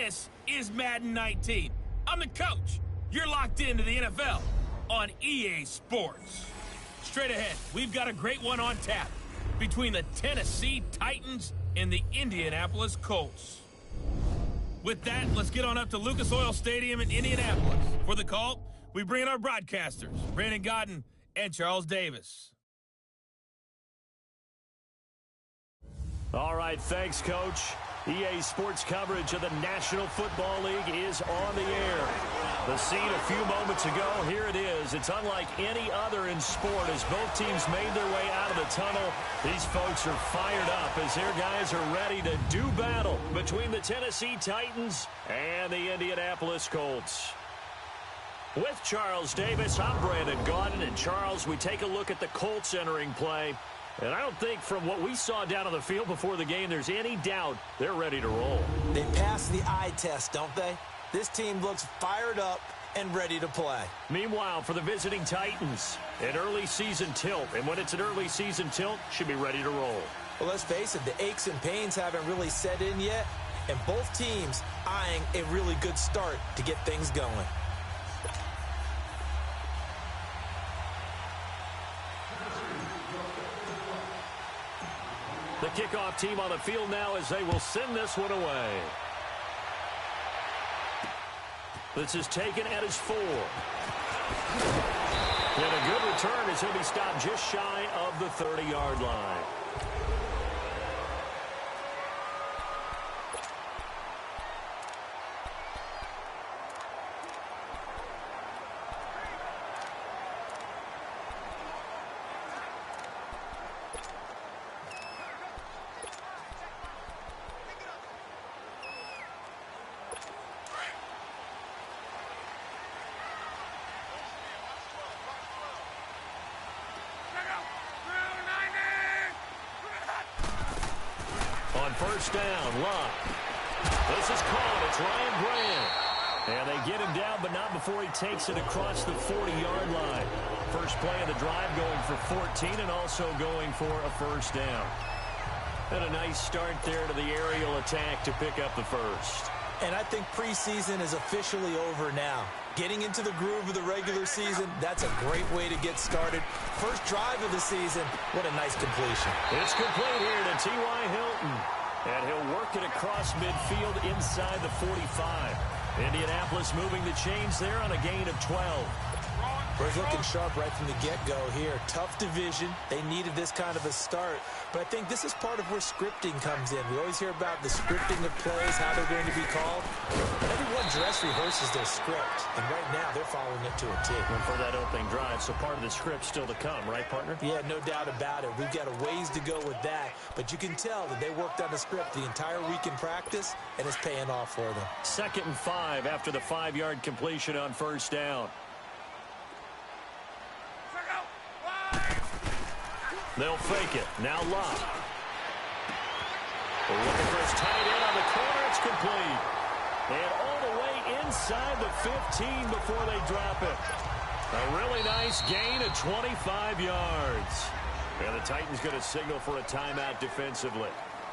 This is Madden 19. I'm the coach. You're locked into the NFL on EA Sports. Straight ahead, we've got a great one on tap between the Tennessee Titans and the Indianapolis Colts. With that, let's get on up to Lucas Oil Stadium in Indianapolis. For the call, we bring in our broadcasters, Brandon Godden and Charles Davis. All right, thanks, Coach. EA Sports coverage of the National Football League is on the air. The scene a few moments ago, here it is. It's unlike any other in sport as both teams made their way out of the tunnel. These folks are fired up as their guys are ready to do battle between the Tennessee Titans and the Indianapolis Colts. With Charles Davis, I'm Brandon Godden. And Charles, we take a look at the Colts entering play. And I don't think from what we saw down on the field before the game there's any doubt they're ready to roll. They passed the eye test, don't they? This team looks fired up and ready to play. Meanwhile, for the visiting Titans, an early season tilt. And when it's an early season tilt, should be ready to roll. Well, let's face it, the aches and pains haven't really set in yet. And both teams eyeing a really good start to get things going. The kickoff team on the field now as they will send this one away. This is taken at his 4. And a good return as he'll be stopped just shy of the 30-yard line. On first down, Locke. This is caught. It's Ryan Grant. And they get him down, but not before he takes it across the 40-yard line. First play of the drive going for 14 and also going for a first down. And a nice start there to the aerial attack to pick up the first. And I think preseason is officially over now. Getting into the groove of the regular season, that's a great way to get started. First drive of the season, what a nice completion. It's complete here to T.Y. Hilton. And he'll work it across midfield inside the 45. Indianapolis moving the chains there on a gain of 12. We're looking sharp right from the get-go here. Tough division. They needed this kind of a start. But I think this is part of where scripting comes in. We always hear about the scripting of plays, how they're going to be called. But everyone dress rehearses their script. And right now, they're following it to a T. And for that opening drive, so part of the script still to come, right, partner? Yeah, no doubt about it. We've got a ways to go with that. But you can tell that they worked on the script the entire week in practice, and it's paying off for them. 2nd and 5 after the 5-yard completion on first down. They'll fake it. Now Locke. They're looking for his tight end on the corner. It's complete. And all the way inside the 15 before they drop it. A really nice gain of 25 yards. And the Titans going to signal for a timeout defensively.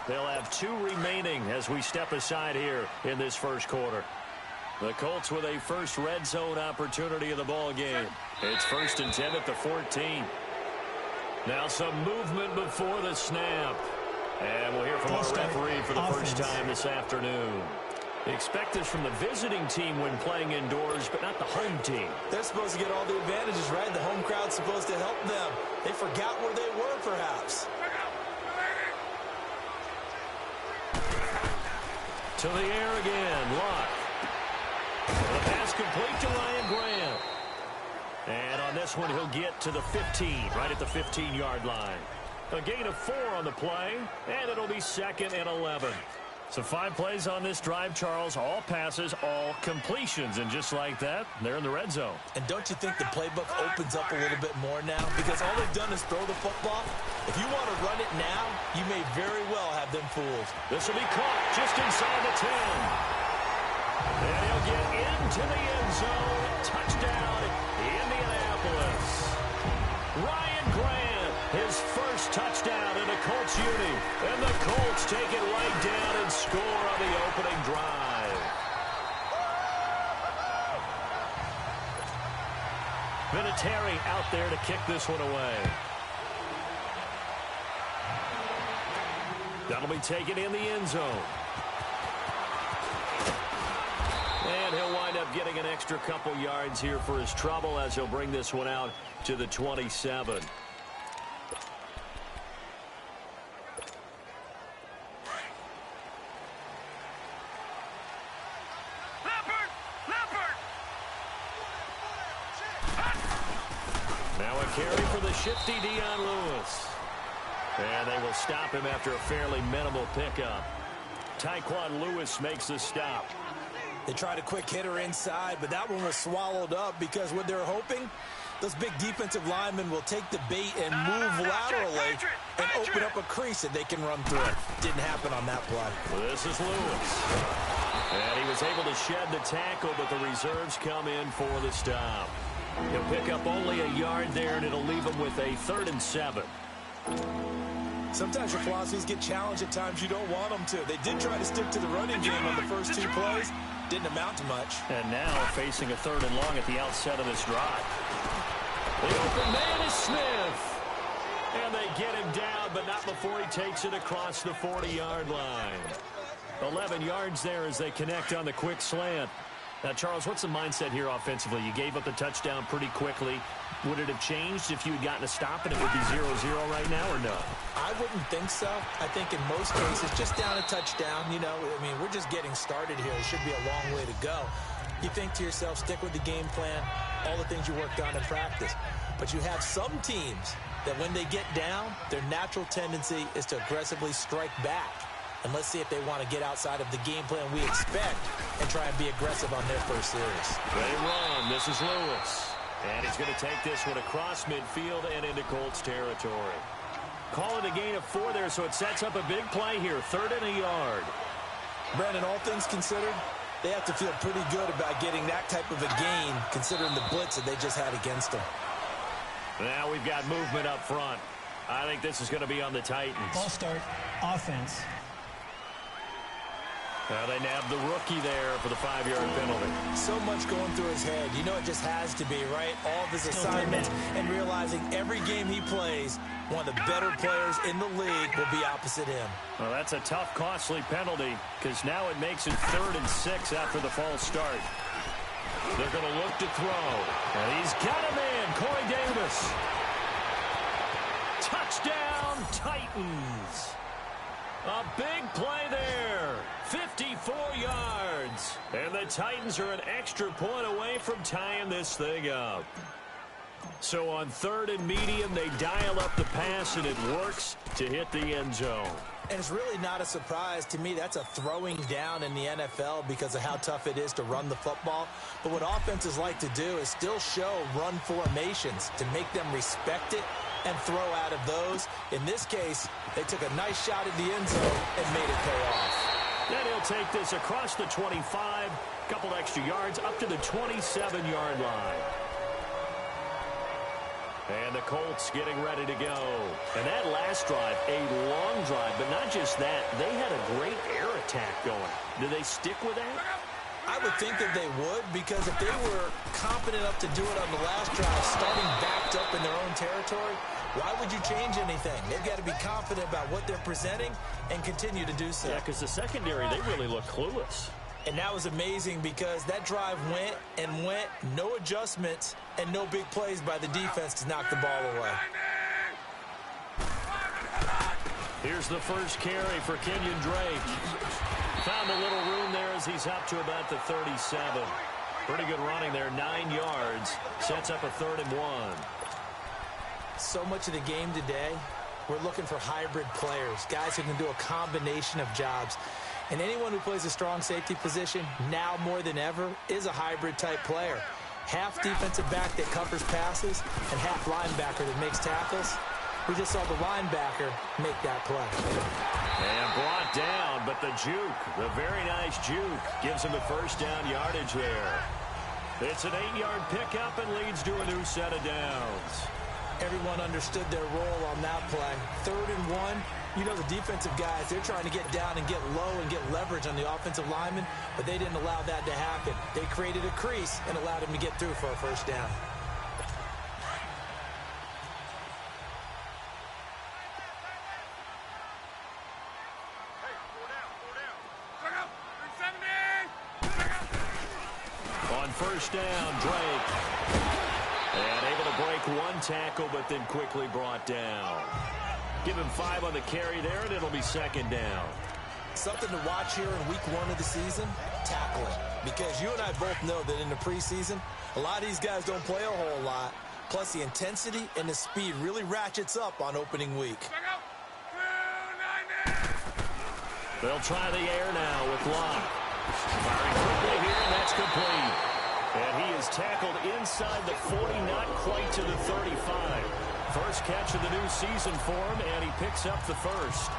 They'll have 2 remaining as we step aside here in this first quarter. The Colts with a first red zone opportunity of the ball game. It's 1st and 10 at the 14. Now some movement before the snap. And we'll hear from our referee for the first time this afternoon. Expect this from the visiting team when playing indoors, but not the home team. They're supposed to get all the advantages, right? The home crowd's supposed to help them. They forgot where they were, perhaps. To the air again, Locke. The pass complete to Ryan Grant. And on this one, he'll get to the 15, right at the 15-yard line. A gain of 4 on the play, and it'll be 2nd and 11. So 5 plays on this drive, Charles. All passes, all completions. And just like that, they're in the red zone. And don't you think the playbook opens up a little bit more now? Because all they've done is throw the football. If you want to run it now, you may very well have them fooled. This will be caught just inside the 10. And he'll get into the end zone. Touchdown, Indianapolis. Ryan Grant, his first touchdown in a Colts uni. And the Colts take it right down and score on the opening drive. Terry out there to kick this one away. That'll be taken in the end zone. And he'll wind up getting an extra couple yards here for his trouble as he'll bring this one out to the 27. Now a carry for the shifty Dion Lewis. And they will stop him after a fairly minimal pickup. Tyquan Lewis makes the stop. They tried a quick hitter inside, but that one was swallowed up because what they're hoping, those big defensive linemen will take the bait and move laterally and open up a crease that they can run through. Didn't happen on that play. This is Lewis. And he was able to shed the tackle, but the reserves come in for the stop. He'll pick up only a yard there, and it'll leave him with a 3rd and 7. Sometimes your philosophies get challenged at times you don't want them to. They did try to stick to the running game on the first 2 plays. Didn't amount to much. And now facing a 3rd and long at the outset of this drive. The open man is Smith. And they get him down, but not before he takes it across the 40-yard line. 11 yards there as they connect on the quick slant. Now, Charles, what's the mindset here offensively? You gave up the touchdown pretty quickly. Would it have changed if you had gotten a stop and it would be 0-0 right now or no? I wouldn't think so. I think in most cases, just down a touchdown, you know, I mean, we're just getting started here. It should be a long way to go. You think to yourself, stick with the game plan, all the things you worked on in practice. But you have some teams that when they get down, their natural tendency is to aggressively strike back. And let's see if they want to get outside of the game plan we expect and try and be aggressive on their first series. They run. This is Lewis. And he's going to take this one across midfield and into Colts territory. Call it a gain of 4 there, so it sets up a big play here. 3rd and a yard. Brandon, all things considered, they have to feel pretty good about getting that type of a gain considering the blitz that they just had against them. Now we've got movement up front. I think this is going to be on the Titans. Ball start, offense. Now they nab the rookie there for the 5-yard penalty. So much going through his head. You know it just has to be, right? All of his assignments and realizing every game he plays, one of the better players in the league will be opposite him. Well, that's a tough, costly penalty because now it makes it 3rd and 6 after the false start. They're going to look to throw. And he's got a man, Corey Davis. Touchdown, Titans. A big play there. 54 yards. And the Titans are an extra point away from tying this thing up. So on 3rd and medium, they dial up the pass, and it works to hit the end zone. And it's really not a surprise to me. That's a throwing down in the NFL because of how tough it is to run the football. But what offenses like to do is still show run formations to make them respect it and throw out of those. In this case, they took a nice shot at the end zone and made it pay off. Then he'll take this across the 25, couple extra yards up to the 27-yard line. And the Colts getting ready to go. And that last drive, a long drive, but not just that. They had a great air attack going. Do they stick with that? I would think that they would, because if they were confident enough to do it on the last drive, starting backed up in their own territory, why would you change anything? They've got to be confident about what they're presenting and continue to do so. Yeah, because the secondary, they really look clueless. And that was amazing because that drive went and went, no adjustments, and no big plays by the defense to knock the ball away. Here's the first carry for Kenyon Drake. Found a little room there as he's up to about the 37. Pretty good running there, 9 yards. Sets up a 3rd and 1. So much of the game today, we're looking for hybrid players, guys who can do a combination of jobs. And anyone who plays a strong safety position, now more than ever, is a hybrid type player. Half defensive back that covers passes and half linebacker that makes tackles. We just saw the linebacker make that play. And brought down, but the juke, the very nice juke, gives him a first down yardage there. It's an 8-yard pickup and leads to a new set of downs. Everyone understood their role on that play. 3rd and 1. You know the defensive guys, they're trying to get down and get low and get leverage on the offensive lineman, but they didn't allow that to happen. They created a crease and allowed him to get through for a first down. first down, Drake. And able to break one tackle, but then quickly brought down. Give him 5 on the carry there, and it'll be second down. Something to watch here in week 1 of the season, tackling. Because you and I both know that in the preseason, a lot of these guys don't play a whole lot. Plus, the intensity and the speed really ratchets up on opening week. They'll try the air now with Locke. Firing quickly here, and that's complete. And he is tackled inside the 40, not quite to the 35. First catch of the new season for him, and he picks up the first.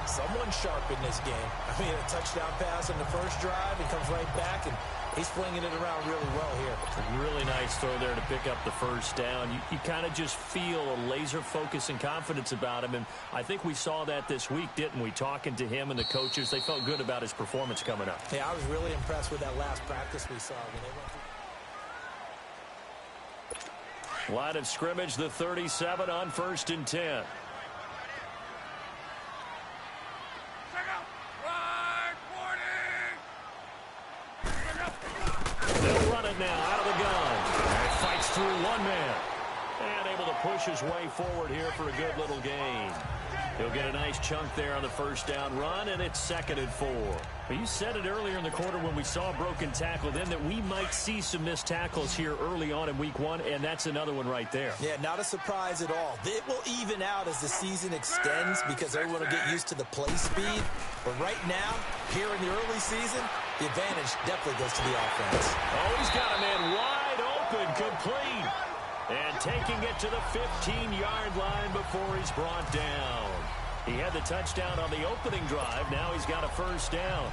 Someone sharp in this game. I mean, a touchdown pass on the first drive and comes right back, and he's flinging it around really well here. Really nice throw there to pick up the first down. You kind of just feel a laser focus and confidence about him, and I think we saw that this week, didn't we? Talking to him and the coaches, they felt good about his performance coming up. Yeah, I was really impressed with that last practice we saw when they went through. Line of scrimmage, the 37 on 1st and 10. They'll run it now out of the gun. And fights through one man. And able to push his way forward here for a good little gain. He'll get a nice chunk there on the first down run, and it's 2nd and 4. Well, you said it earlier in the quarter when we saw a broken tackle then that we might see some missed tackles here early on in week 1, and that's another one right there. Yeah, not a surprise at all. It will even out as the season extends because everyone will get used to the play speed. But right now, here in the early season, the advantage definitely goes to the offense. Oh, he's got a man wide open, complete. And taking it to the 15-yard line before he's brought down. He had the touchdown on the opening drive. Now he's got a first down.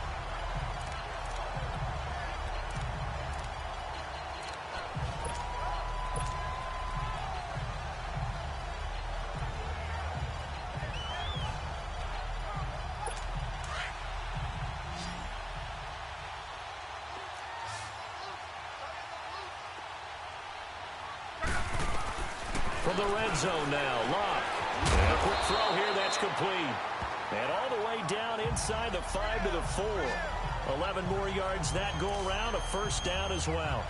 From the red zone now, Locke. And a quick throw here, that's complete. And all the way down inside the 5 to the 4. 11 more yards that go around, a first down as well.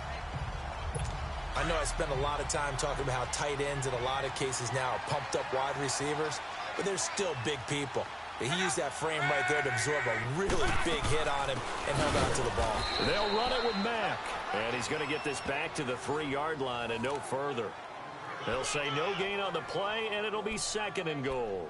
I know I spend a lot of time talking about how tight ends in a lot of cases now are pumped up wide receivers, but they're still big people. He used that frame right there to absorb a really big hit on him and held on to the ball. They'll run it with Mack. And he's going to get this back to the 3-yard line and no further. They'll say no gain on the play, and it'll be 2nd and goal.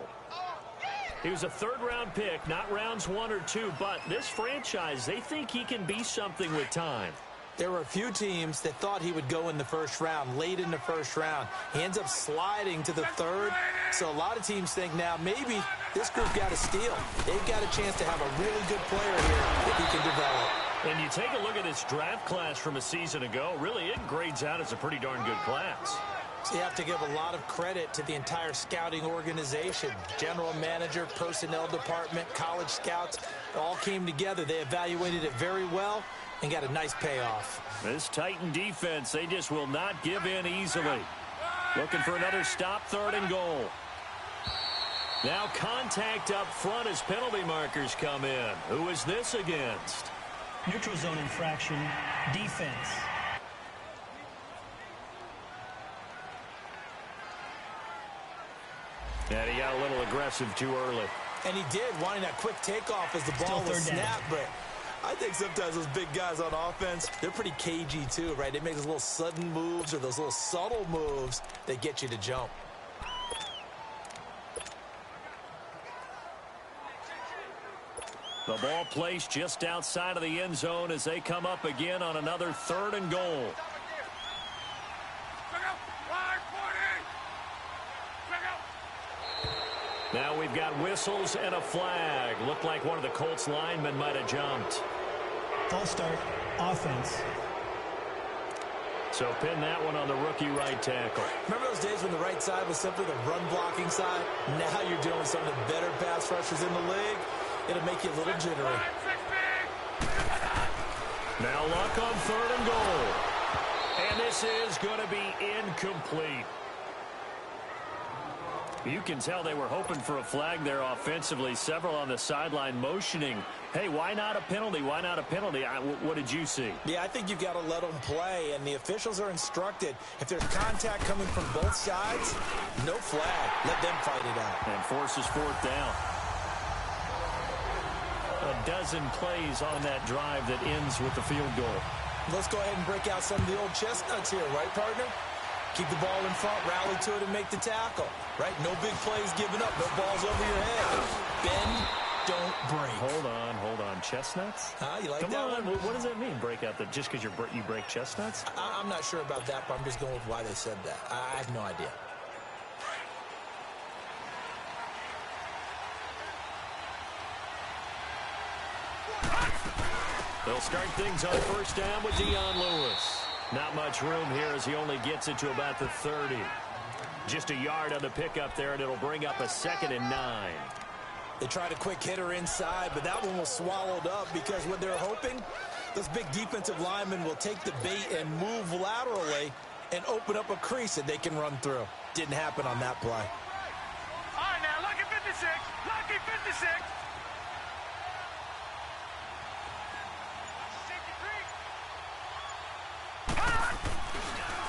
He was a 3rd-round pick, not rounds 1 or 2, but this franchise, they think he can be something with time. There were a few teams that thought he would go in the first round, late in the first round. He ends up sliding to the 3rd, so a lot of teams think now maybe this group got a steal. They've got a chance to have a really good player here that he can develop. And you take a look at his draft class from a season ago, really it grades out as a pretty darn good class. So you have to give a lot of credit to the entire scouting organization. General manager, personnel department, college scouts, it all came together. They evaluated it very well and got a nice payoff. This Titan defense, they just will not give in easily. Looking for another stop, 3rd and goal. Now contact up front as penalty markers come in. Who is this against? Neutral zone infraction, defense. And he got a little aggressive too early. And he did, wanting that quick takeoff as the ball was snapped. But I think sometimes those big guys on offense, they're pretty cagey too, right? They make those little sudden moves or those little subtle moves that get you to jump. The ball placed just outside of the end zone as they come up again on another 3rd and goal. Now we've got whistles and a flag. Looked like one of the Colts linemen might have jumped. False start, offense. So pin that one on the rookie right tackle. Remember those days when the right side was simply the run-blocking side? Now you're dealing with some of the better pass rushers in the league. It'll make you a little jittery. Now Luck on 3rd and goal. And this is going to be incomplete. You can tell they were hoping for a flag there offensively. Several on the sideline motioning, hey, why not a penalty? Why not a penalty? What did you see? Yeah, I think you've got to let them play, and the officials are instructed. If there's contact coming from both sides, no flag. Let them fight it out. And forces fourth down. A dozen plays on that drive that ends with the field goal. Let's go ahead and break out some of the old chestnuts here, right, partner? Keep the ball in front, rally to it, and make the tackle, right? No big plays given up, no balls over your head. Bend, don't break. Hold on. Chestnuts? You like Come that on. one? What does that mean, break out? Just because you break chestnuts? I'm not sure about that, but I'm just going with why they said that. I have no idea. They'll start things on first down with Dion Lewis. Not much room here as he only gets it to about the 30. Just a yard on the pickup there, and it'll bring up a 2nd and 9. They tried a quick hitter inside, but that one was swallowed up because what they're hoping, those big defensive linemen will take the bait and move laterally and open up a crease that they can run through. Didn't happen on that play. All right, now, lucky 56. Lucky 56.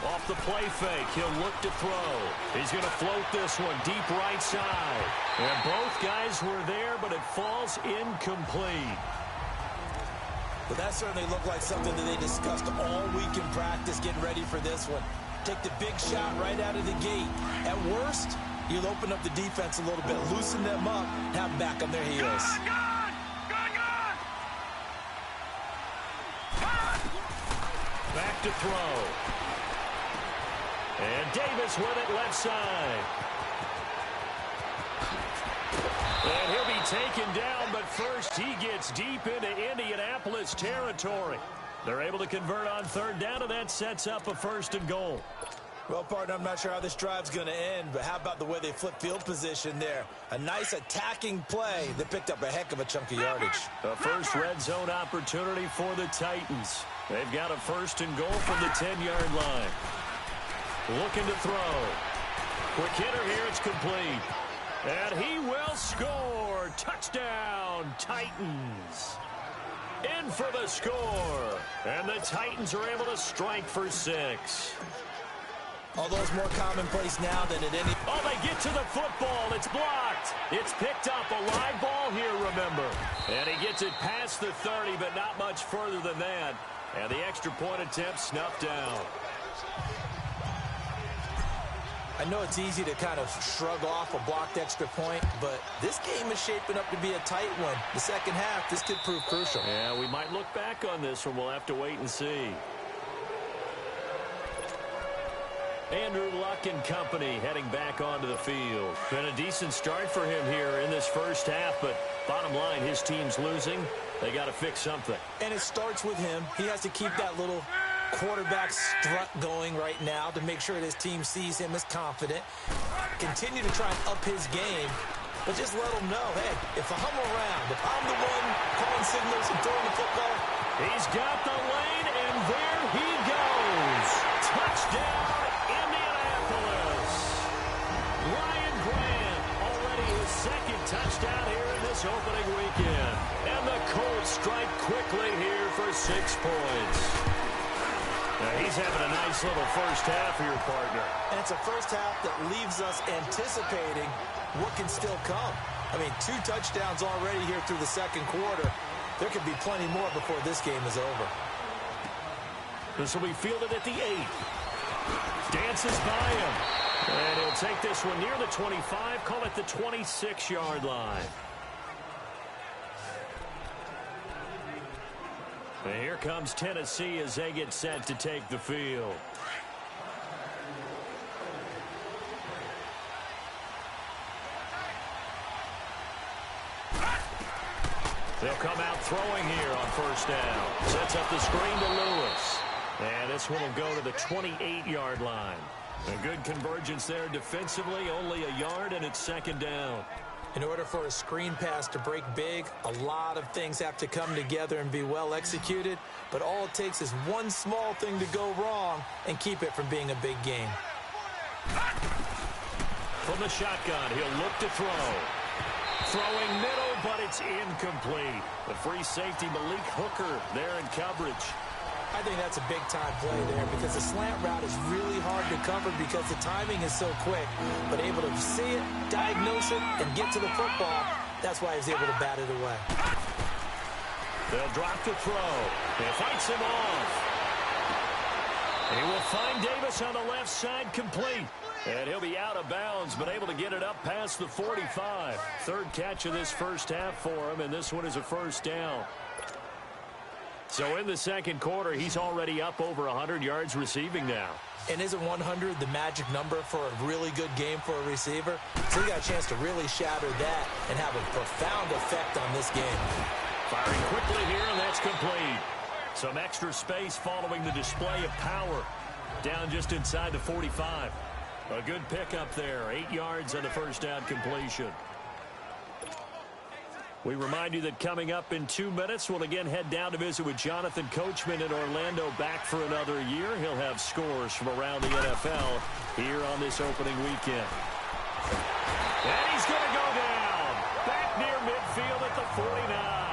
Off the play fake, he'll look to throw. He's going to float this one deep right side. And both guys were there, but it falls incomplete. But that certainly looked like something that they discussed all week in practice, getting ready for this one. Take the big shot right out of the gate. At worst, you'll open up the defense a little bit, loosen them up, have them back on their heels. Back to throw. And Davis with it left side. And he'll be taken down, but first he gets deep into Indianapolis territory. They're able to convert on third down, and that sets up a 1st and goal. Well, partner, I'm not sure how this drive's going to end, but how about the way they flip field position there? A nice attacking play that picked up a heck of a chunk of yardage. The first red zone opportunity for the Titans. They've got a 1st and goal from the 10-yard line. Looking to throw. Quick hitter here, it's complete. And he will score. Touchdown, Titans. In for the score. And the Titans are able to strike for 6. Although it's more commonplace now than at any... Oh, they get to the football. It's blocked. It's picked up. A live ball here, remember. And he gets it past the 30, but not much further than that. And the extra point attempt snuffed down. I know it's easy to kind of shrug off a blocked extra point, but this game is shaping up to be a tight one. The second half, this could prove crucial. Yeah, we might look back on this one. We'll have to wait and see. Andrew Luck and company heading back onto the field. Been a decent start for him here in this first half, but bottom line, his team's losing. They got to fix something. And it starts with him. He has to keep that little quarterback strut going right now to make sure that his team sees him as confident. Continue to try and up his game, but just let him know, hey, if I'm around, if I'm the one calling signals and throwing the football. He's got the lane, and there he goes. Touchdown, Indianapolis. Ryan Grant, already his 2nd touchdown here in this opening weekend. And the Colts strike quickly here for 6 points. Now he's having a nice little first half here, partner. And it's a first half that leaves us anticipating what can still come. I mean, 2 touchdowns already here through the second quarter. There could be plenty more before this game is over. This will be fielded at the 8. Dances by him. And he'll take this one near the 25, call it the 26-yard line. And here comes Tennessee as they get set to take the field. They'll come out throwing here on first down. Sets up the screen to Lewis. And this one will go to the 28-yard line. A good convergence there defensively, only a yard, and it's 2nd down. In order for a screen pass to break big, a lot of things have to come together and be well executed. But all it takes is one small thing to go wrong and keep it from being a big game. From the shotgun, he'll look to throw. Throwing middle, but it's incomplete. The free safety, Malik Hooker, there in coverage. I think that's a big-time play there because the slant route is really hard to cover because the timing is so quick. But able to see it, diagnose it, and get to the football, that's why he's able to bat it away. They'll drop to throw. It fights him off. He will find Davis on the left side, complete. And he'll be out of bounds, but able to get it up past the 45. Third catch of this first half for him, and this one is a first down. So in the second quarter, he's already up over 100 yards receiving now. And isn't 100 the magic number for a really good game for a receiver? So he got a chance to really shatter that and have a profound effect on this game. Firing quickly here, and that's complete. Some extra space following the display of power. Down just inside the 45. A good pickup there. 8 yards on the first down completion. We remind you that coming up in 2 minutes, we'll again head down to visit with Jonathan Coachman in Orlando, back for another year. He'll have scores from around the NFL here on this opening weekend. And he's going to go down. Back near midfield at the 49.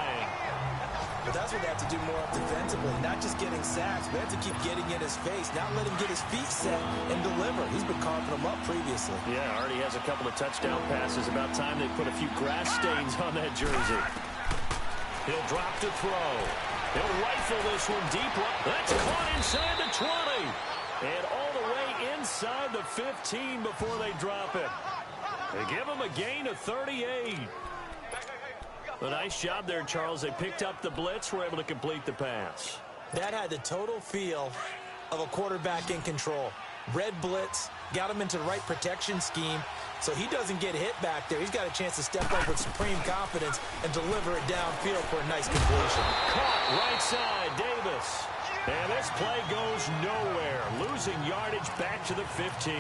But that's what they have to do more of defensively, not just getting sacks, but they have to keep getting in his face, not let him get his feet set and deliver. He's been carving them up previously. Yeah, already has a couple of touchdown passes. About time they put a few grass stains on that jersey. He'll drop to throw. He'll rifle this one deep. That's caught inside the 20. And all the way inside the 15 before they drop it. They give him a gain of 38. A nice job there, Charles. They picked up the blitz, were able to complete the pass. That had the total feel of a quarterback in control. Red blitz, got him into the right protection scheme, so he doesn't get hit back there. He's got a chance to step up with supreme confidence and deliver it downfield for a nice completion. Caught right side, Davis. And this play goes nowhere. Losing yardage back to the 15.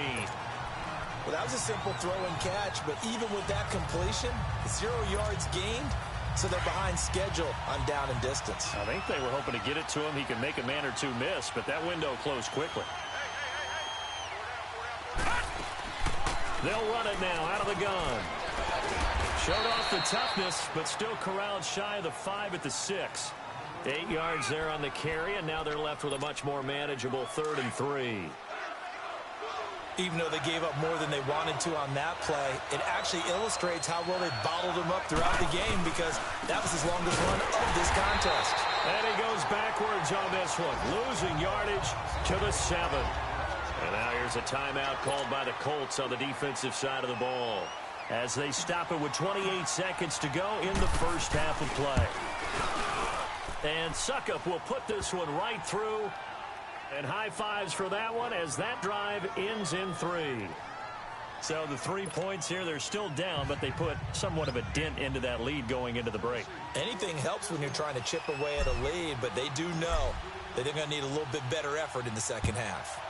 Well, that was a simple throw and catch, but even with that completion, 0 yards gained, so they're behind schedule on down and distance. I think they were hoping to get it to him. He could make a man or two miss, but that window closed quickly. They'll run it now out of the gun. Showed off the toughness, but still corralled shy of the 5 at the 6. 8 yards there on the carry, and now they're left with a much more manageable 3rd and 3. Even though they gave up more than they wanted to on that play, it actually illustrates how well they bottled him up throughout the game because that was his longest run of this contest. And he goes backwards on this one, losing yardage to the 7. And now here's a timeout called by the Colts on the defensive side of the ball as they stop it with 28 seconds to go in the first half of play. And Suckup will put this one right through. And high fives for that one as that drive ends in 3. So the 3 points here, they're still down, but they put somewhat of a dent into that lead going into the break. Anything helps when you're trying to chip away at a lead, but they do know that they're going to need a little bit better effort in the second half.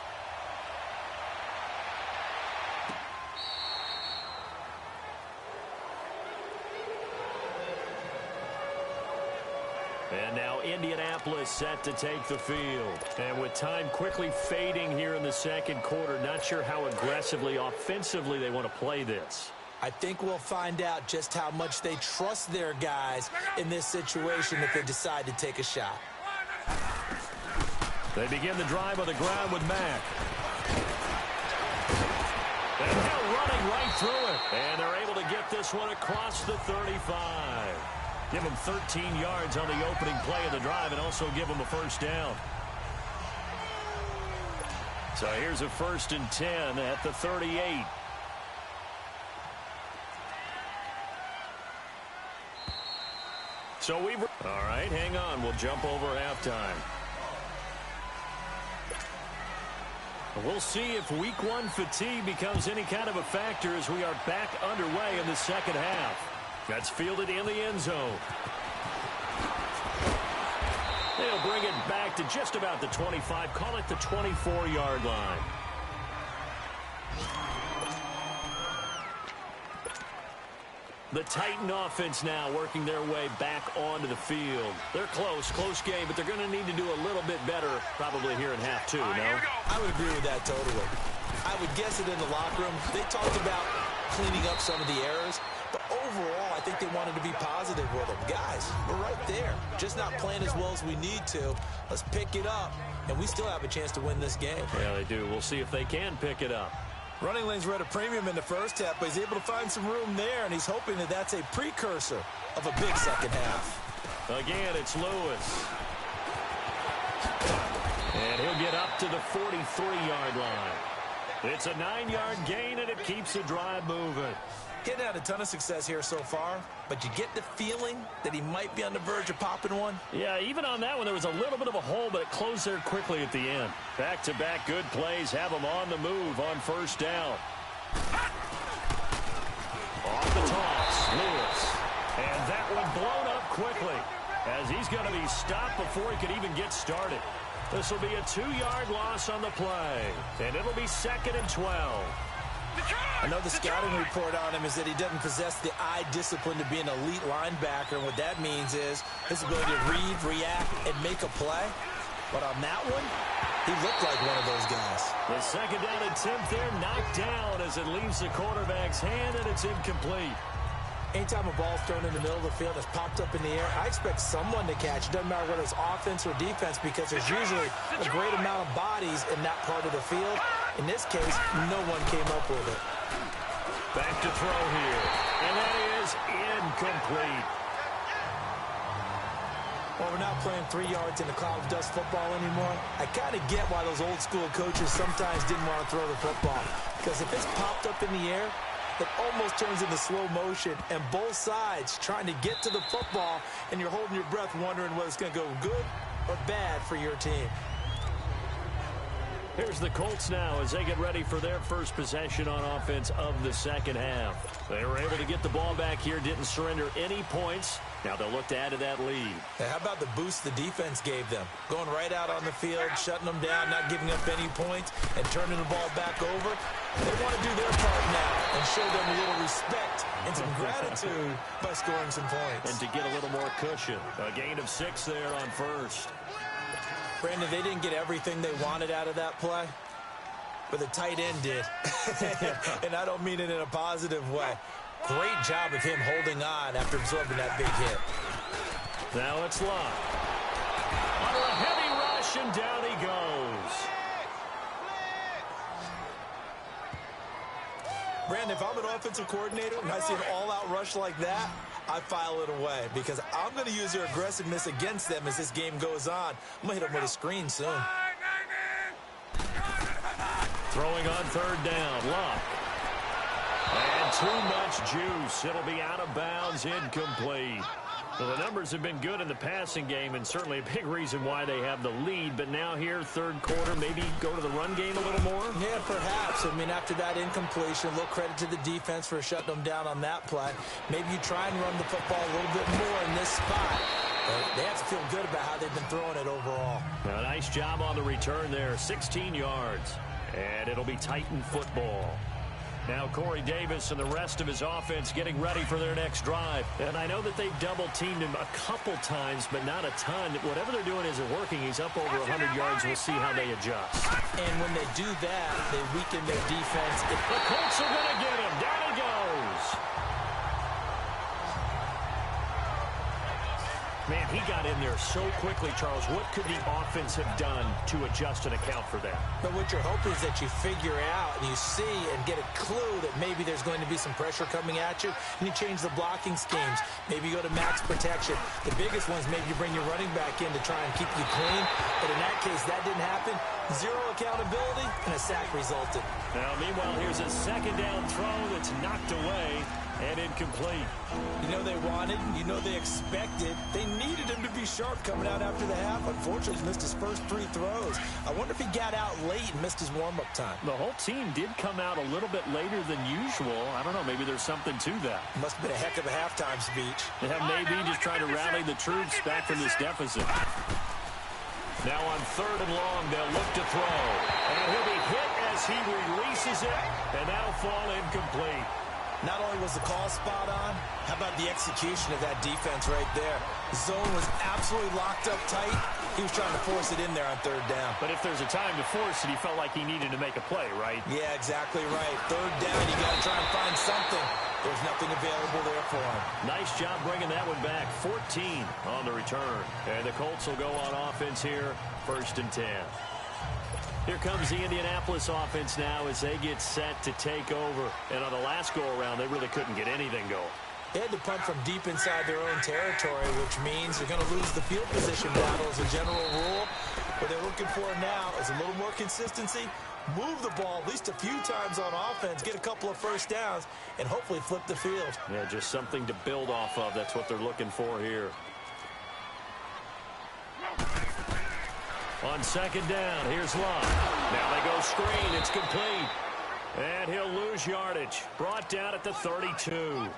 And now Indianapolis set to take the field. And with time quickly fading here in the second quarter, not sure how aggressively, offensively they want to play this. I think we'll find out just how much they trust their guys in this situation if they decide to take a shot. They begin the drive on the ground with Mack. And Hill running right through it. And they're able to get this one across the 35. Give them 13 yards on the opening play of the drive and also give them a first down. So here's a 1st and 10 at the 38. So we've... All right, hang on. We'll jump over halftime. We'll see if Week 1 fatigue becomes any kind of a factor as we are back underway in the second half. That's fielded in the end zone. They'll bring it back to just about the 25. Call it the 24-yard line. The Titan offense now working their way back onto the field. They're close game, but they're going to need to do a little bit better probably here in half 2, no? I would agree with that totally. I would guess it in the locker room. They talked about cleaning up some of the errors. But overall, I think they wanted to be positive with them. Guys, we're right there. Just not playing as well as we need to. Let's pick it up, and we still have a chance to win this game. Yeah, they do. We'll see if they can pick it up. Running lanes were at a premium in the first half, but he's able to find some room there, and he's hoping that that's a precursor of a big second half. Again, it's Lewis. And he'll get up to the 43-yard line. It's a 9-yard gain, and it keeps the drive moving. Getting had a ton of success here so far, but you get the feeling that he might be on the verge of popping one. Yeah, even on that one, there was a little bit of a hole, but it closed there quickly at the end. Back-to-back good plays have him on the move on first down. Off the toss, Lewis. And that one blown up quickly as he's going to be stopped before he could even get started. This will be a 2-yard loss on the play, and it'll be 2nd and 12. I know the scouting report on him is that he doesn't possess the eye discipline to be an elite linebacker. And what that means is his ability to read, react, and make a play. But on that one, he looked like one of those guys. The 2nd down attempt there knocked down as it leaves the quarterback's hand, and it's incomplete. Anytime a ball's thrown in the middle of the field that's popped up in the air, I expect someone to catch. It doesn't matter whether it's offense or defense, because there's usually a great amount of bodies in that part of the field. In this case, no one came up with it. Back to throw here, and that is incomplete. Well, we're not playing 3 yards in a cloud of dust football anymore. I kind of get why those old school coaches sometimes didn't want to throw the football, because if it's popped up in the air, it almost turns into slow motion, and both sides trying to get to the football, and you're holding your breath wondering whether it's going to go good or bad for your team. Here's the Colts now as they get ready for their first possession on offense of the second half. They were able to get the ball back here, didn't surrender any points. Now they'll look to add to that lead. Hey, how about the boost the defense gave them? Going right out on the field, shutting them down, not giving up any points, and turning the ball back over. They want to do their part now and show them a little respect and some gratitude by scoring some points. And to get a little more cushion. A gain of 6 there on first. Brandon, they didn't get everything they wanted out of that play, but the tight end did. And I don't mean it in a positive way. Great job of him holding on after absorbing that big hit. Now it's Locke. Under a heavy rush, and down he goes. Brandon, if I'm an offensive coordinator and I see an all-out rush like that, I file it away, because I'm going to use their aggressiveness against them as this game goes on. I'm going to hit them with a screen soon. Throwing on 3rd down, Locke. And too much juice. It'll be out of bounds, incomplete. Well, the numbers have been good in the passing game, and certainly a big reason why they have the lead. But now here, 3rd quarter, maybe go to the run game a little more? Yeah, perhaps. I mean, after that incompletion, a little credit to the defense for shutting them down on that play. Maybe you try and run the football a little bit more in this spot. But they have to feel good about how they've been throwing it overall. A nice job on the return there, 16 yards. And it'll be Titan football. Now Corey Davis and the rest of his offense getting ready for their next drive. And I know that they've double-teamed him a couple times, but not a ton. Whatever they're doing isn't working. He's up over 100 yards. We'll see how they adjust. And when they do that, they weaken their defense. The Colts are going to get him. Down he goes. Man, he got in there so quickly, Charles. What could the offense have done to adjust and account for that? But what you're hoping is that you figure out and you see and get a clue that maybe there's going to be some pressure coming at you, and you change the blocking schemes. Maybe you go to max protection. The biggest ones, maybe you bring your running back in to try and keep you clean. But in that case, that didn't happen. Zero accountability, and a sack resulted. Now, meanwhile, here's a 2nd down throw that's knocked away and incomplete. You know they wanted, you know they expected. They needed him to be sharp coming out after the half. Unfortunately, he missed his first 3 throws. I wonder if he got out late and missed his warm-up time. The whole team did come out a little bit later than usual. I don't know, maybe there's something to that. Must have been a heck of a halftime speech. Yeah, maybe just trying to rally the troops back from this deficit. Now on 3rd and long, they'll look to throw. And he'll be hit as he releases it, and that'll fall incomplete. Not only was the call spot on, how about the execution of that defense right there? The zone was absolutely locked up tight. He was trying to force it in there on third down. But if there's a time to force it, he felt like he needed to make a play, right? Yeah, exactly right. Third down, you got to try and find something. There's nothing available there for him. Nice job bringing that one back. 14 on the return. And the Colts will go on offense here, 1st and 10. Here comes the Indianapolis offense now as they get set to take over. And on the last go-around, they really couldn't get anything going. They had to punt from deep inside their own territory, which means they're going to lose the field position battle as a general rule. What they're looking for now is a little more consistency, move the ball at least a few times on offense, get a couple of first downs, and hopefully flip the field. Yeah, just something to build off of. That's what they're looking for here. On 2nd down, here's Love. Now they go screen. It's complete. And he'll lose yardage. Brought down at the 32.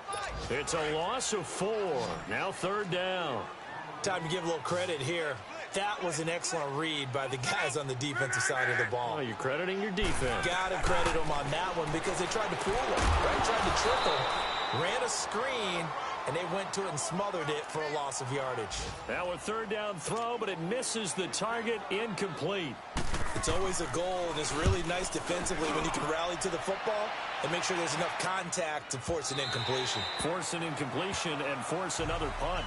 It's a loss of 4. Now 3rd down. Time to give a little credit here. That was an excellent read by the guys on the defensive side of the ball. Oh, you're crediting your defense. Got to credit them on that one because they tried to fool him, right? Tried to trick him, ran a screen, and they went to it and smothered it for a loss of yardage. Now a 3rd down throw, but it misses the target. Incomplete. It's always a goal, and it's really nice defensively when you can rally to the football and make sure there's enough contact to force an incompletion. Force an incompletion and force another punt.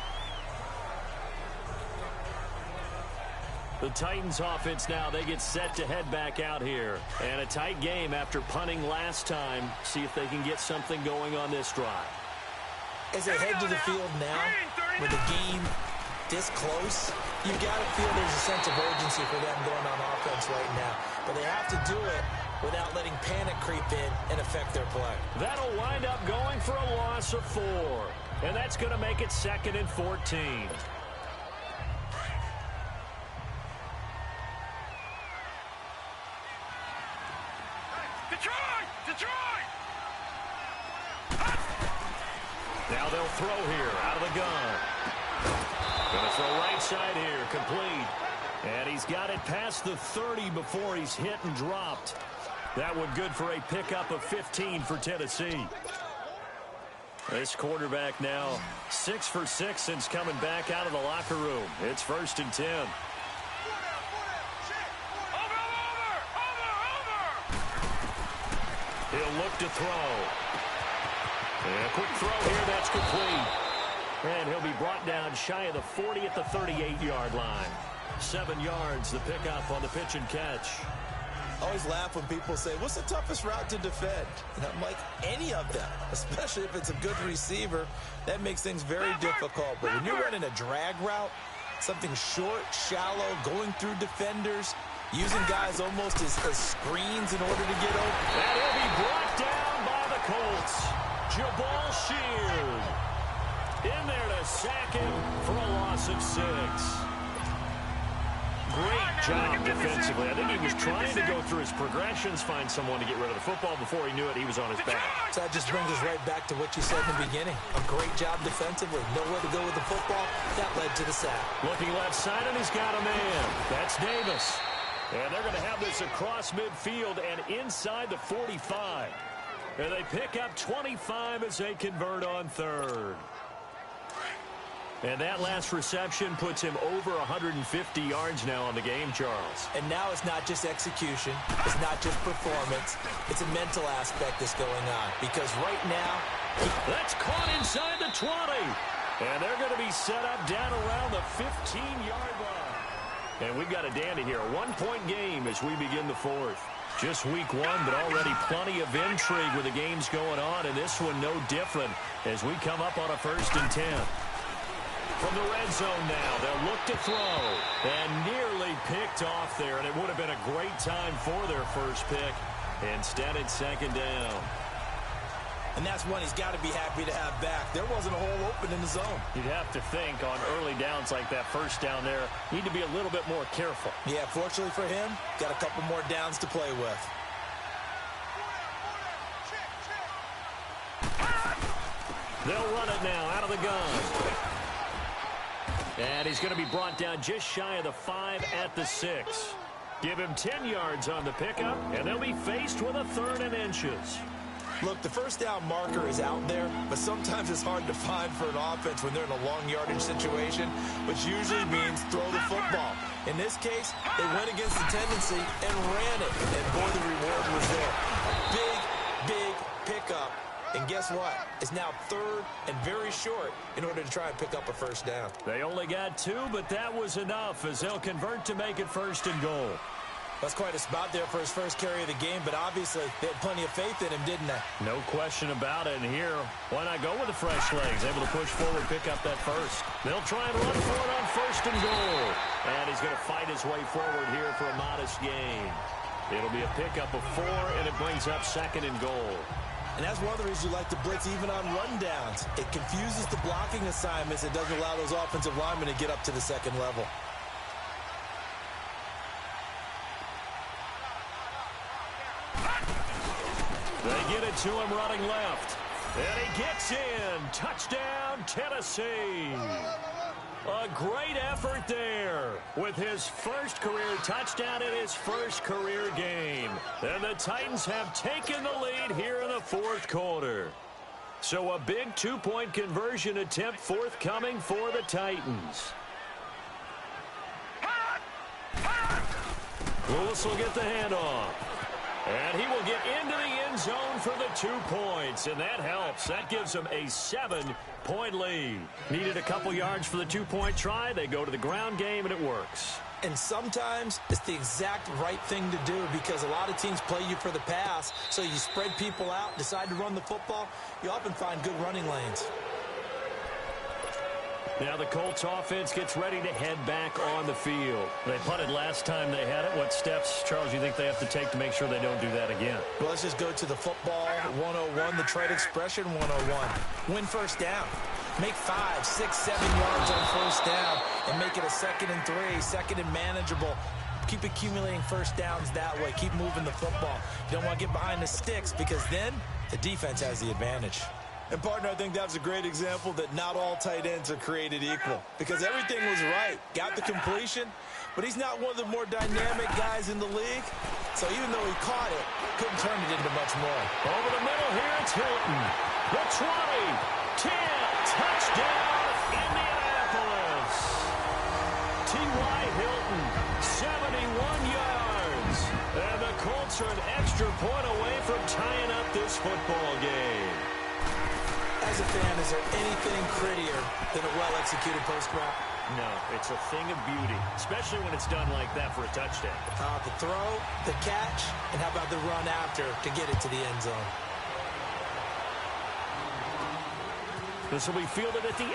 The Titans offense now, they get set to head back out here. And a tight game after punting last time. See if they can get something going on this drive. As they head to the field now, with the game this close, you've got to feel there's a sense of urgency for them going on offense right now. But they have to do it without letting panic creep in and affect their play. That'll wind up going for a loss of 4. And that's going to make it 2nd and 14. Detroit! Now they'll throw here out of the gun. Going to throw right side here, complete. And he's got it past the 30 before he's hit and dropped. That one good for a pickup of 15 for Tennessee. This quarterback now 6 for 6 since coming back out of the locker room. It's 1st and 10. He'll look to throw. And a quick throw here, that's complete. And he'll be brought down shy of the 40 at the 38-yard line. 7 yards, the pickup on the pitch and catch. I always laugh when people say, what's the toughest route to defend? And I'm like, any of them, especially if it's a good receiver. That makes things very difficult. But when you're running a drag route, something short, shallow, going through defenders, using guys almost as screens in order to get open. And he'll be brought down by the Colts. Jabal Sheard in there to sack him for a loss of 6. Great job defensively. I think he was trying to go through his progressions, find someone to get rid of the football. Before he knew it, he was on his back. So that just brings us right back to what you said in the beginning. A great job defensively. Nowhere to go with the football. That led to the sack. Looking left side, and he's got a man. That's Davis. And they're going to have this across midfield and inside the 45. And they pick up 25 as they convert on 3rd. And that last reception puts him over 150 yards now on the game, Charles. And now it's not just execution. It's not just performance. It's a mental aspect that's going on. Because right now... That's caught inside the 20. And they're going to be set up down around the 15-yard line. And we've got a dandy here. A 1-point game as we begin the 4th. Just week 1, but already plenty of intrigue with the games going on. And this one no different as we come up on a 1st and 10. From the red zone now, they'll look to throw. And nearly picked off there. And it would have been a great time for their first pick. Instead, it's 2nd down. And that's one he's got to be happy to have back. There wasn't a hole open in the zone. You'd have to think on early downs like that, first down there, need to be a little bit more careful. Yeah, fortunately for him, got a couple more downs to play with. They'll run it now out of the gun. And he's going to be brought down just shy of the 5 at the 6. Give him 10 yards on the pickup, and they'll be faced with a 3rd and inches. Look, the first down marker is out there, but sometimes it's hard to find for an offense when they're in a long yardage situation, which usually means throw the football. In this case, they went against the tendency and ran it, and boy, the reward was there. A big pickup, and guess what? It's now third and very short in order to try and pick up a first down. They only got 2, but that was enough as they'll convert to make it 1st and goal. That's quite a spot there for his first carry of the game, but obviously they had plenty of faith in him, didn't they? No question about it. And here, why not go with the fresh legs? Able to push forward, pick up that first. They'll try and run for it on 1st and goal. And he's going to fight his way forward here for a modest gain. It'll be a pickup of 4, and it brings up 2nd and goal. And that's one of the reasons you like to blitz even on rundowns. It confuses the blocking assignments. It doesn't allow those offensive linemen to get up to the 2nd level. They get it to him running left. And he gets in. Touchdown, Tennessee. A great effort there with his first career touchdown in his first career game. And the Titans have taken the lead here in the 4th quarter. So a big 2-point conversion attempt forthcoming for the Titans. Lewis will get the handoff. And he will get into the end zone for the 2 points, and that helps. That gives them a 7-point lead. Needed a couple yards for the 2-point try. They go to the ground game, and it works. And sometimes it's the exact right thing to do because a lot of teams play you for the pass, so you spread people out, decide to run the football. You often find good running lanes. Now the Colts offense gets ready to head back on the field. They punted last time they had it. What steps, Charles, you think they have to take to make sure they don't do that again? Well, let's just go to the football 101, the trade expression 101. Win first down. Make 5, 6, 7 yards on first down and make it a 2nd and 3, 2nd and manageable. Keep accumulating first downs that way. Keep moving the football. You don't want to get behind the sticks because then the defense has the advantage. And, partner, I think that was a great example that not all tight ends are created equal because everything was right. Got the completion, but he's not one of the more dynamic guys in the league. So even though he caught it, couldn't turn it into much more. Over the middle here, it's Hilton. The 20, 10, touchdown, Indianapolis. T.Y. Hilton, 71 yards. And the Colts are an extra point away from tying up this football game. As a fan, is there anything prettier than a well-executed post route? No, it's a thing of beauty, especially when it's done like that for a touchdown. The throw, the catch, and how about the run after to get it to the end zone? This will be fielded at the 8.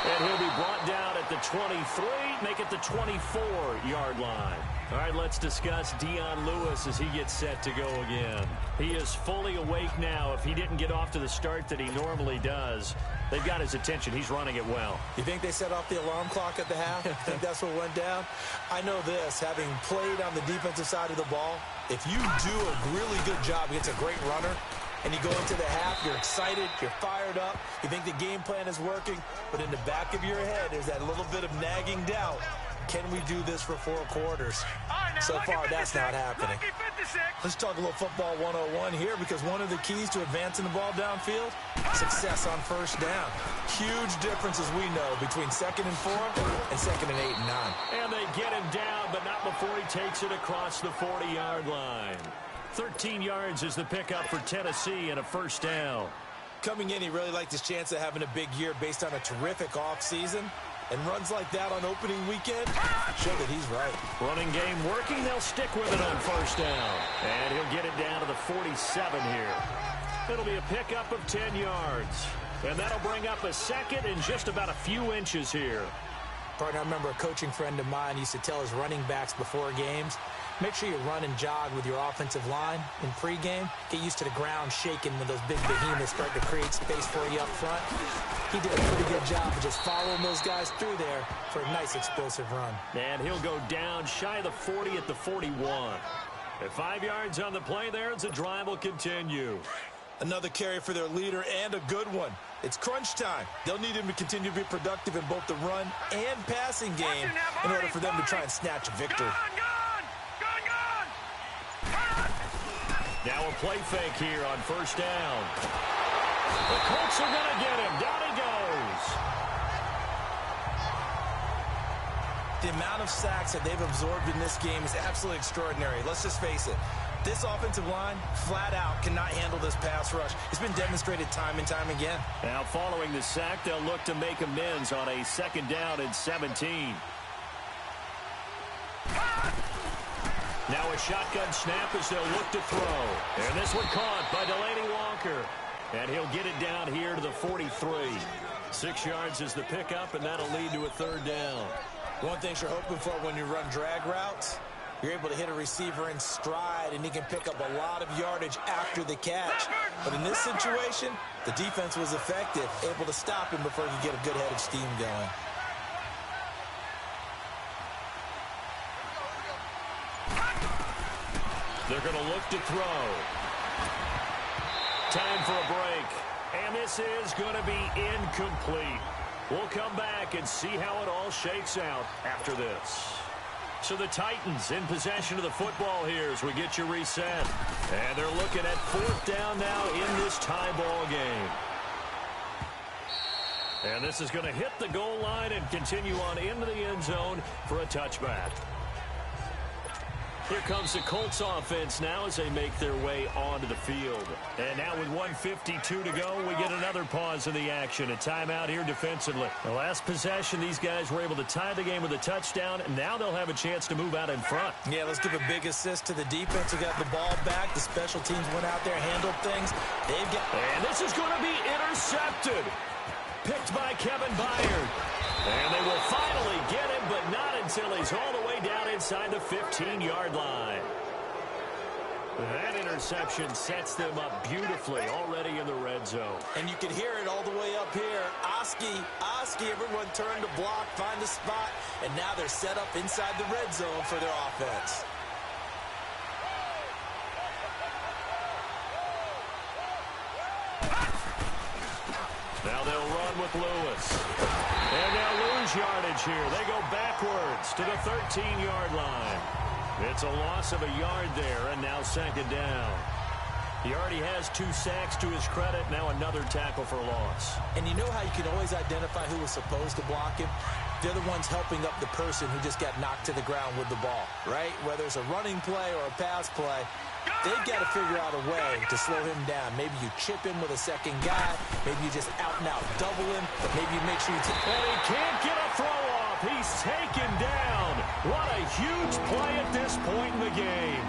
And he'll be brought down at the 23, make it the 24-yard line. All right, let's discuss Dion Lewis as he gets set to go again. He is fully awake now. If he didn't get off to the start that he normally does, they've got his attention. He's running it well. You think they set off the alarm clock at the half? Think that's what went down? I know this, having played on the defensive side of the ball, if you do a really good job against a great runner, and you go into the half, you're excited, you're fired up, you think the game plan is working, but in the back of your head is that little bit of nagging doubt. Can we do this for 4 quarters? So far, that's not happening. Let's talk a little football 101 here because one of the keys to advancing the ball downfield, success on first down. Huge difference, as we know, between 2nd and 4 and 2nd and 8 and 9. And they get him down, but not before he takes it across the 40-yard line. 13 yards is the pickup for Tennessee and a first down. Coming in, he really liked his chance of having a big year based on a terrific offseason. And runs like that on opening weekend show that he's right. Running game working. They'll stick with it on first down. And he'll get it down to the 47 here. It'll be a pickup of 10 yards. And that'll bring up a 2nd and just about a few inches here. Partner, I remember a coaching friend of mine used to tell his running backs before games, make sure you run and jog with your offensive line in pregame. Get used to the ground shaking when those big behemoths start to create space for you up front. He did a pretty good job of just following those guys through there for a nice explosive run. And he'll go down shy of the 40 at the 41. At 5 yards on the play there, as the drive will continue. Another carry for their leader and a good one. It's crunch time. They'll need him to continue to be productive in both the run and passing game in order for them to try and snatch a victory. Now a play fake here on first down. The Colts are going to get him. Down he goes. The amount of sacks that they've absorbed in this game is absolutely extraordinary. Let's just face it. This offensive line, flat out, cannot handle this pass rush. It's been demonstrated time and time again. Now following the sack, they'll look to make amends on a second down and 17. Now a shotgun snap as they'll look to throw. And this one caught by Delaney Walker. And he'll get it down here to the 43. 6 yards is the pickup, and that'll lead to a third down. One thing you're hoping for when you run drag routes, you're able to hit a receiver in stride, and he can pick up a lot of yardage after the catch. But in this situation, the defense was effective, able to stop him before he could get a good head of steam going. They're going to look to throw. Time for a break. And this is going to be incomplete. We'll come back and see how it all shakes out after this. So the Titans in possession of the football here as we get you reset. And they're looking at fourth down now in this tie ball game. And this is going to hit the goal line and continue on into the end zone for a touchback. Here comes the Colts offense now as they make their way onto the field. And now with 1:52 to go, we get another pause in the action. A timeout here defensively. The last possession, these guys were able to tie the game with a touchdown, and now they'll have a chance to move out in front. Yeah, let's give a big assist to the defense who got the ball back. The special teams went out there, handled things. And this is going to be intercepted. Picked by Kevin Byard. And they will finally get him, but not until he's all the way down inside the 15-yard line. That interception sets them up beautifully already in the red zone. And you can hear it all the way up here. Oski, everyone turned to block, find the spot, and now they're set up inside the red zone for their offense. Now they'll run with Lewis. And they'll lose yardage here. They go backwards to the 13-yard line. It's a loss of a yard there, and now second down. He already has 2 sacks to his credit. Now another tackle for loss. And you know how you can always identify who was supposed to block him? They're the ones helping up the person who just got knocked to the ground with the ball, right? Whether it's a running play or a pass play, they've got to figure out a way to slow him down. Maybe you chip him with a second guy. Maybe you just out-and-out double him. Maybe you make sure you take... And he can't get a throw off. He's taken down. What a huge play at this point in the game.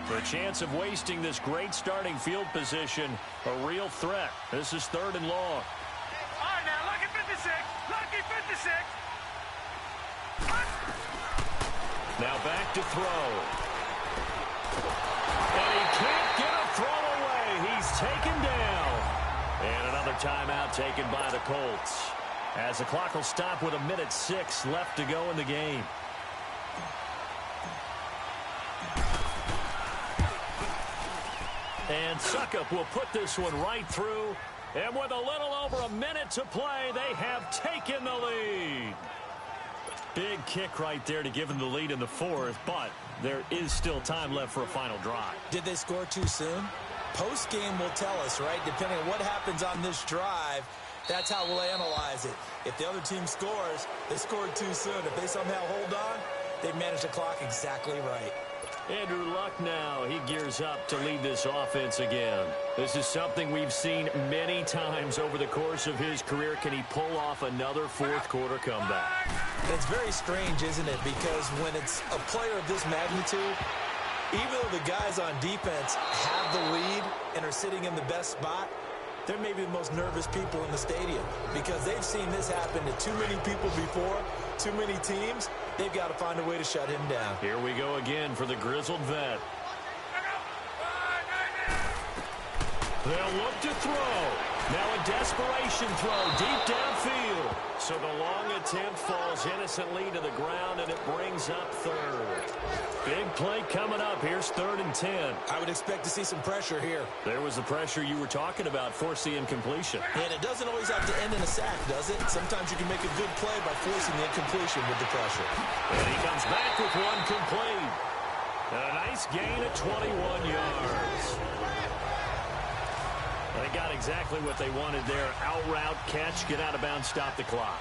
The chance of wasting this great starting field position, a real threat. This is 3rd and long. All right, now, lucky 56. Lucky 56. Now back to throw. And he can't get a throw away. He's taken down. And another timeout taken by the Colts. As the clock will stop with 1:06 left to go in the game. And Suckup will put this one right through. And with a little over a minute to play, they have taken the lead. Big kick right there to give them the lead in the 4th, but there is still time left for a final drive. Did they score too soon? Post-game will tell us, right? Depending on what happens on this drive, that's how we'll analyze it. If the other team scores, they scored too soon. If they somehow hold on, they managed the clock exactly right. Andrew Luck now, he gears up to lead this offense again. This is something we've seen many times over the course of his career. Can he pull off another 4th quarter comeback? It's very strange, isn't it? Because when it's a player of this magnitude, even though the guys on defense have the lead and are sitting in the best spot, they're maybe the most nervous people in the stadium because they've seen this happen to too many people before, too many teams. They've got to find a way to shut him down. Here we go again for the grizzled vet. They'll look to throw. Now a desperation throw deep downfield. So the long attempt falls innocently to the ground, and it brings up third. Big play coming up. Here's 3rd and 10. I would expect to see some pressure here. There was the pressure you were talking about, force the incompletion. And it doesn't always have to end in a sack, does it? Sometimes you can make a good play by forcing the incompletion with the pressure. And he comes back with one complete. And a nice gain at 21 yards. They got exactly what they wanted there. Out route, catch, get out of bounds, stop the clock.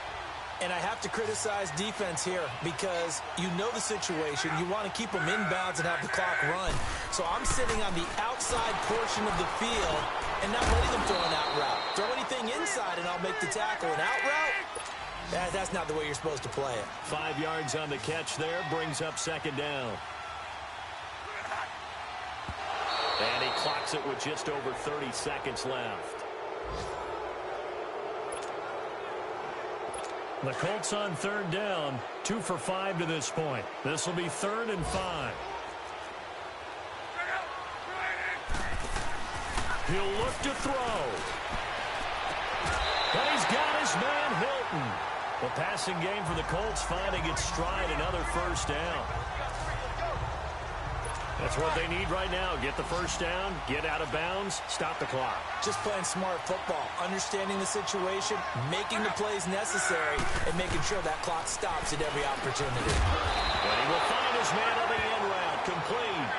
And I have to criticize defense here because you know the situation. You want to keep them inbounds and have the clock run. So I'm sitting on the outside portion of the field and not letting them throw an out route. Throw anything inside and I'll make the tackle. An out route? That's not the way you're supposed to play it. 5 yards on the catch there, brings up 2nd down. And he clocks it with just over 30 seconds left. The Colts on 3rd down, 2 for 5 to this point. This will be 3rd and 5. He'll look to throw. And he's got his man Hilton. The passing game for the Colts finding its stride, another 1st down. That's what they need right now. Get the 1st down, get out of bounds, stop the clock. Just playing smart football, understanding the situation, making the plays necessary, and making sure that clock stops at every opportunity. And he will find his man on the end route, complete.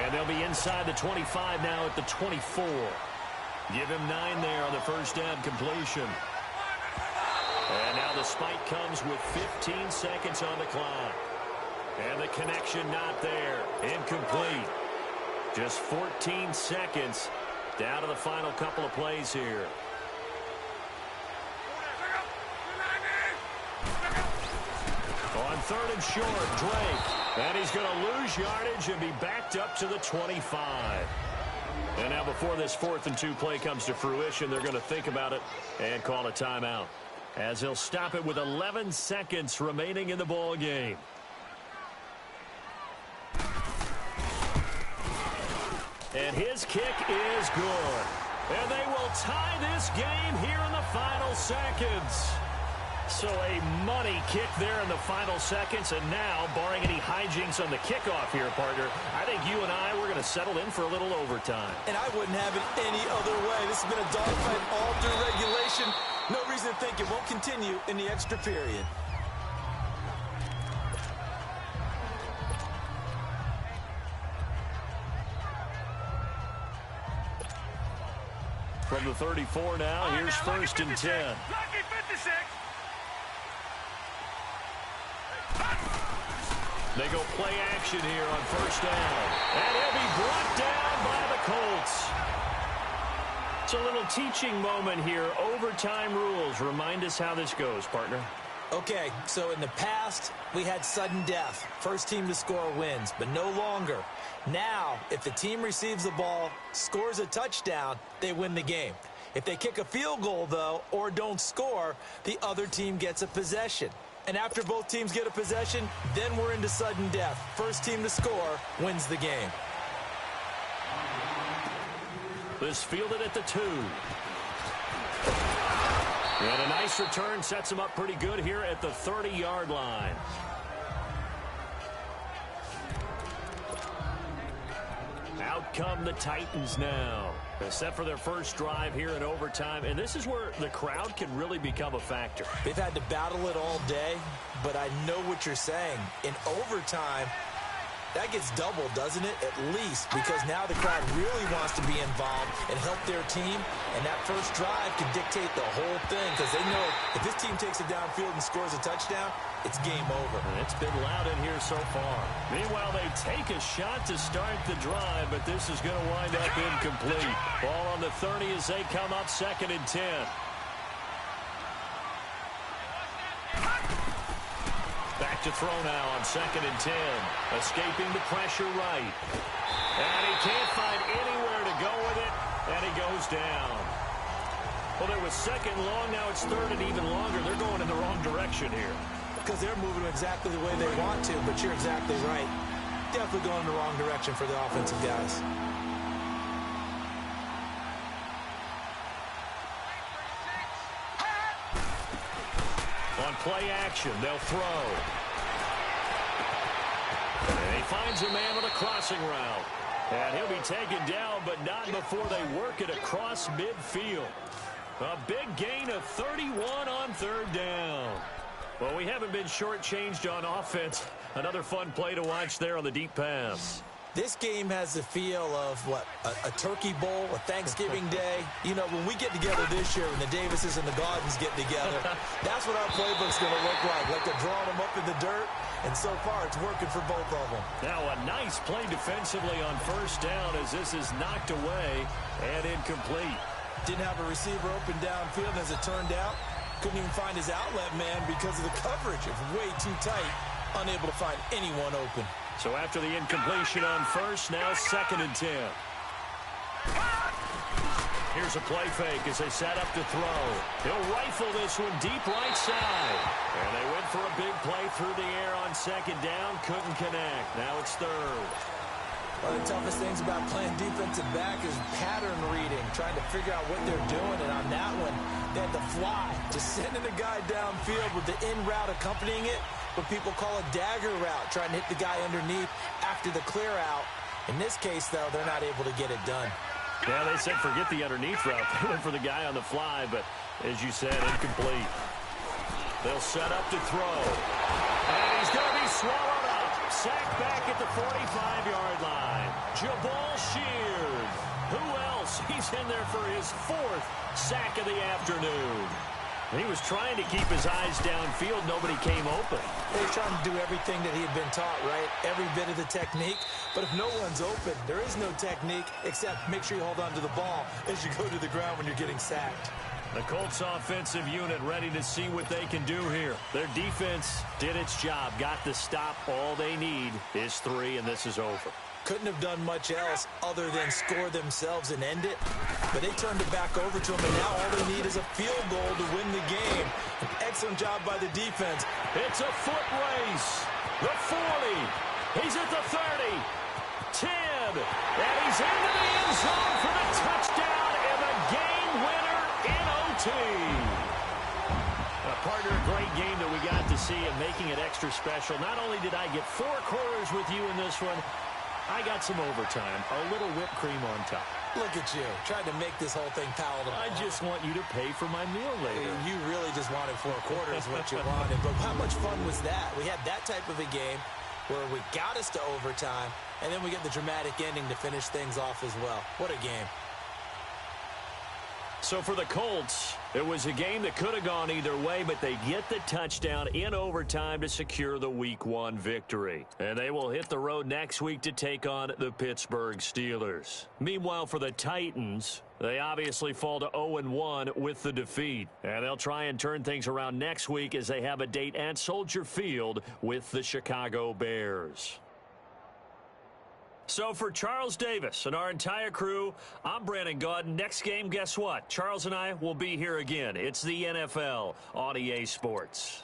And they'll be inside the 25 now at the 24. Give him 9 there on the 1st down completion. And now the spike comes with 15 seconds on the clock. And the connection not there. Incomplete. Just 14 seconds down to the final couple of plays here. On 3rd and short, Drake. And he's going to lose yardage and be backed up to the 25. And now before this 4th and 2 play comes to fruition, they're going to think about it and call a timeout, as he'll stop it with 11 seconds remaining in the ball game. And his kick is good. And they will tie this game here in the final seconds. So a money kick there in the final seconds. And now, barring any hijinks on the kickoff here, partner, I think you and I, we're going to settle in for a little overtime. And I wouldn't have it any other way. This has been a dogfight all through regulation. No reason to think it won't continue in the extra period. From the 34 now, here's 1st and 10. Lucky 56. They go play action here on 1st down. And he'll be brought down by the Colts. It's a little teaching moment here. Overtime rules. Remind us how this goes, partner. Okay, so in the past, we had sudden death. First team to score wins, but no longer. Now, if the team receives the ball, scores a touchdown, they win the game. If they kick a field goal, though, or don't score, the other team gets a possession. And after both teams get a possession, then we're into sudden death. First team to score wins the game. This fielded at the 2. And a nice return sets him up pretty good here at the 30-yard line. Out come the Titans now. They're set for their first drive here in overtime, and this is where the crowd can really become a factor. They've had to battle it all day, but I know what you're saying. In overtime, that gets doubled, doesn't it? At least, because now the crowd really wants to be involved and help their team, and that first drive can dictate the whole thing, because they know if this team takes it downfield and scores a touchdown, it's game over. And it's been loud in here so far. Meanwhile, they take a shot to start the drive, but this is going to wind up incomplete. Ball on the 30 as they come up 2nd and 10. Back to throw now on 2nd and 10. Escaping the pressure right. And he can't find anywhere to go with it, and he goes down. Well, there was 2nd long, now it's 3rd and even longer. They're going in the wrong direction here. Because they're moving exactly the way they want to, but you're exactly right. Definitely going in the wrong direction for the offensive guys. on play action. They'll throw. And he finds a man with a crossing route. And he'll be taken down, but not before they work it across midfield. A big gain of 31 on third down. Well, we haven't been shortchanged on offense. Another fun play to watch there on the deep pass. This game has the feel of, a turkey bowl, a Thanksgiving day. You know, when we get together this year, when the Davises and the Gardens get together, that's what our playbook's going to look like they're drawing them up in the dirt, and so far it's working for both of them. Now a nice play defensively on first down as this is knocked away and incomplete. Didn't have a receiver open downfield, as it turned out. Couldn't even find his outlet man because of the coverage. It was way too tight, unable to find anyone open. So after the incompletion on first, now 2nd and 10. Here's a play fake as they set up to throw. He'll rifle this one deep right side. And they went for a big play through the air on 2nd down. Couldn't connect. Now it's 3rd. One of the toughest things about playing defensive back is pattern reading, trying to figure out what they're doing. And on that one, they had to fly, just sending a guy downfield with the in route accompanying it. What people call a dagger route, trying to hit the guy underneath after the clear out. In this case, though, they're not able to get it done. Yeah, they said forget the underneath route. They went for the guy on the fly, but as you said, incomplete. They'll set up to throw. And he's going to be swallowed up. Sacked back at the 45-yard line. Jabal Sheard. Who else? He's in there for his 4th sack of the afternoon. He was trying to keep his eyes downfield. Nobody came open. He was trying to do everything that he had been taught, right? Every bit of the technique. But if no one's open, there is no technique except make sure you hold on to the ball as you go to the ground when you're getting sacked. The Colts offensive unit ready to see what they can do here. Their defense did its job, got the stop. All they need is 3, and this is over. Couldn't have done much else other than score themselves and end it. But they turned it back over to them, and now all they need is a field goal to win the game. An excellent job by the defense. It's a foot race. The 40. He's at the 30. 10. And he's into the end zone for the touchdown and the game winner in OT. Partner, a great game that we got to see and making it extra special. Not only did I get 4 quarters with you in this one, I got some overtime, a little whipped cream on top. Look at you, trying to make this whole thing palatable. I just want you to pay for my meal later. You really just wanted 4 quarters what you wanted, but how much fun was that? We had that type of a game where we got us to overtime, and then we get the dramatic ending to finish things off as well. What a game. So for the Colts, it was a game that could have gone either way, but they get the touchdown in overtime to secure the Week 1 victory. And they will hit the road next week to take on the Pittsburgh Steelers. Meanwhile, for the Titans, they obviously fall to 0-1 with the defeat. And they'll try and turn things around next week as they have a date at Soldier Field with the Chicago Bears. So for Charles Davis and our entire crew, I'm Brandon Gaudin. Next game, guess what? Charles and I will be here again. It's the NFL on EA Sports.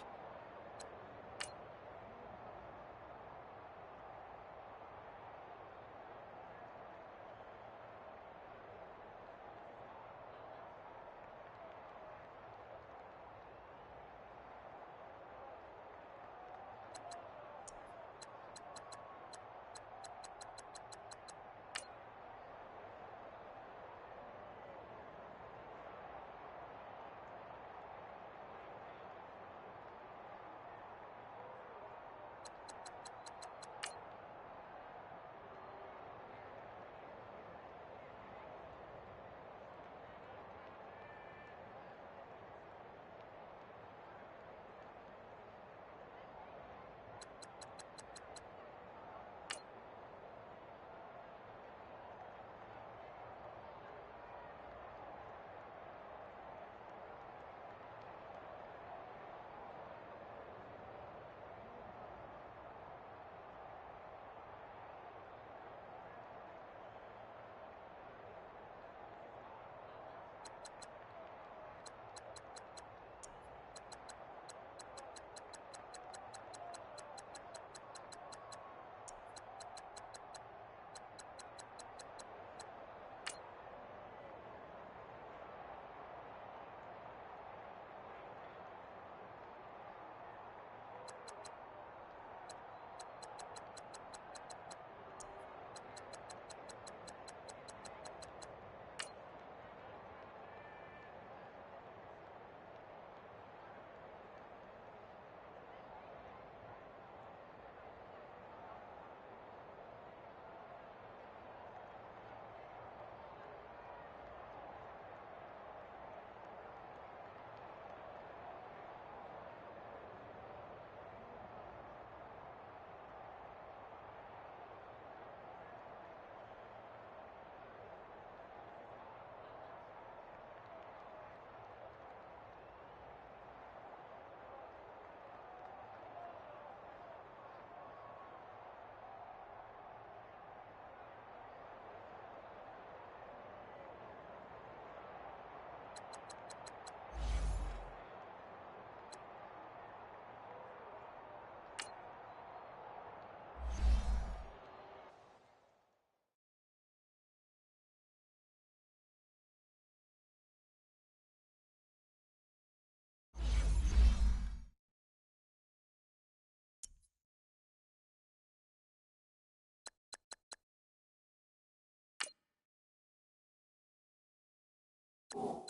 you